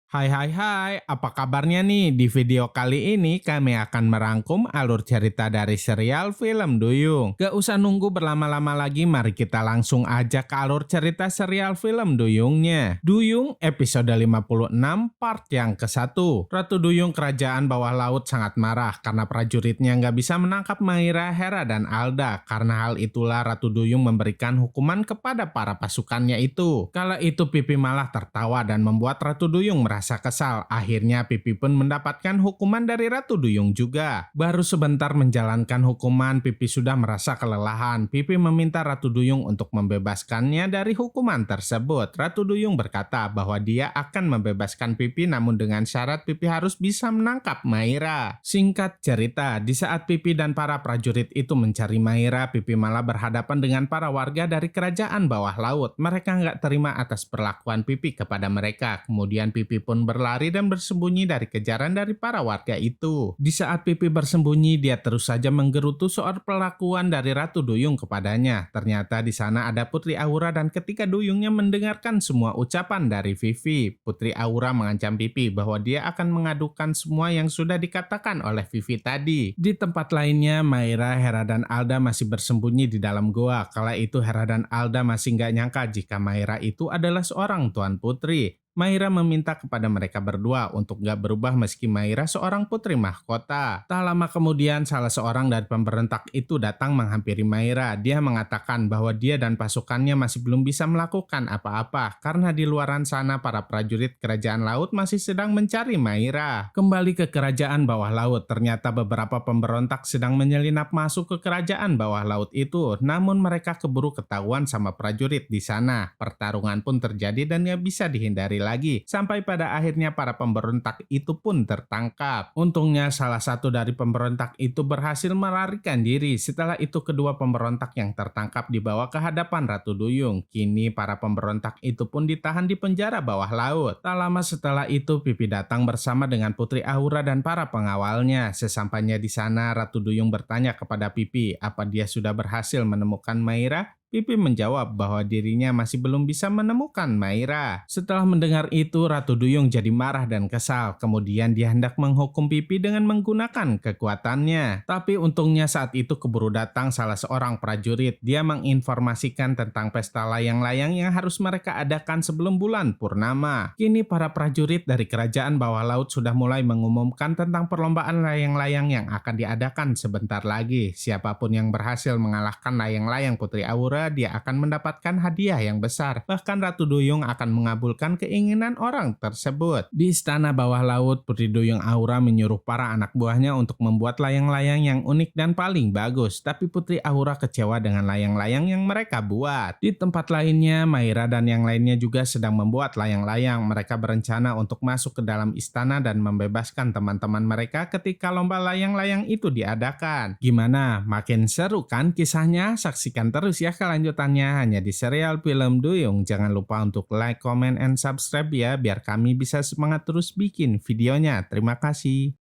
Hai hai hai, apa kabarnya nih? Di video kali ini kami akan merangkum alur cerita dari serial film Duyung. Gak usah nunggu berlama-lama lagi, mari kita langsung aja ke alur cerita serial film Duyungnya. Duyung episode 56 part yang ke-1. Ratu Duyung Kerajaan Bawah Laut sangat marah karena prajuritnya nggak bisa menangkap Maira, Hera, dan Alda. Karena hal itulah Ratu Duyung memberikan hukuman kepada para pasukannya itu. Kala itu Pipi malah tertawa dan membuat Ratu Duyung merasa kesal. Akhirnya Pipi pun mendapatkan hukuman dari Ratu Duyung juga. Baru sebentar menjalankan hukuman, Pipi sudah merasa kelelahan. Pipi meminta Ratu Duyung untuk membebaskannya dari hukuman tersebut. Ratu Duyung berkata bahwa dia akan membebaskan Pipi, namun dengan syarat Pipi harus bisa menangkap Maira. Singkat cerita, di saat Pipi dan para prajurit itu mencari Maira, Pipi malah berhadapan dengan para warga dari kerajaan bawah laut. Mereka nggak terima atas perlakuan Pipi kepada mereka. Kemudian Pipi pun berlari dan bersembunyi dari kejaran dari para warga itu. Di saat Pipi bersembunyi, dia terus saja menggerutu soal perlakuan dari Ratu Duyung kepadanya. Ternyata di sana ada Putri Aura, dan ketika Duyungnya mendengarkan semua ucapan dari Vivi, Putri Aura mengancam Pipi bahwa dia akan mengadukan semua yang sudah dikatakan oleh Vivi tadi. Di tempat lainnya, Maira, Hera, dan Alda masih bersembunyi di dalam goa. Kala itu Hera dan Alda masih nggak nyangka jika Maira itu adalah seorang tuan putri. Maira meminta kepada mereka berdua untuk gak berubah meski Maira seorang putri mahkota. Tak lama kemudian salah seorang dari pemberontak itu datang menghampiri Maira. Dia mengatakan bahwa dia dan pasukannya masih belum bisa melakukan apa-apa karena di luaran sana para prajurit kerajaan laut masih sedang mencari Maira. Kembali ke kerajaan bawah laut, ternyata beberapa pemberontak sedang menyelinap masuk ke kerajaan bawah laut itu. Namun mereka keburu ketahuan sama prajurit di sana. Pertarungan pun terjadi dan gak bisa dihindari lagi, sampai pada akhirnya para pemberontak itu pun tertangkap. Untungnya salah satu dari pemberontak itu berhasil melarikan diri. Setelah itu kedua pemberontak yang tertangkap dibawa ke hadapan Ratu Duyung. Kini para pemberontak itu pun ditahan di penjara bawah laut. Tak lama setelah itu Pipi datang bersama dengan Putri Aura dan para pengawalnya. Sesampainya di sana Ratu Duyung bertanya kepada Pipi apa dia sudah berhasil menemukan Maira. Pipi menjawab bahwa dirinya masih belum bisa menemukan Maira. Setelah mendengar itu, Ratu Duyung jadi marah dan kesal. Kemudian dia hendak menghukum Pipi dengan menggunakan kekuatannya. Tapi untungnya saat itu keburu datang salah seorang prajurit. Dia menginformasikan tentang pesta layang-layang yang harus mereka adakan sebelum bulan purnama. Kini para prajurit dari kerajaan bawah laut sudah mulai mengumumkan tentang perlombaan layang-layang yang akan diadakan sebentar lagi. Siapapun yang berhasil mengalahkan layang-layang Putri Aura, dia akan mendapatkan hadiah yang besar. Bahkan Ratu Duyung akan mengabulkan keinginan orang tersebut. Di istana bawah laut, Putri Duyung Aura menyuruh para anak buahnya untuk membuat layang-layang yang unik dan paling bagus. Tapi Putri Aura kecewa dengan layang-layang yang mereka buat. Di tempat lainnya, Maira dan yang lainnya juga sedang membuat layang-layang. Mereka berencana untuk masuk ke dalam istana dan membebaskan teman-teman mereka ketika lomba layang-layang itu diadakan. Gimana? Makin seru kan kisahnya? Saksikan terus ya kelanjutannya hanya di serial film Duyung. Jangan lupa untuk like, comment, and subscribe ya biar kami bisa semangat terus bikin videonya. Terima kasih.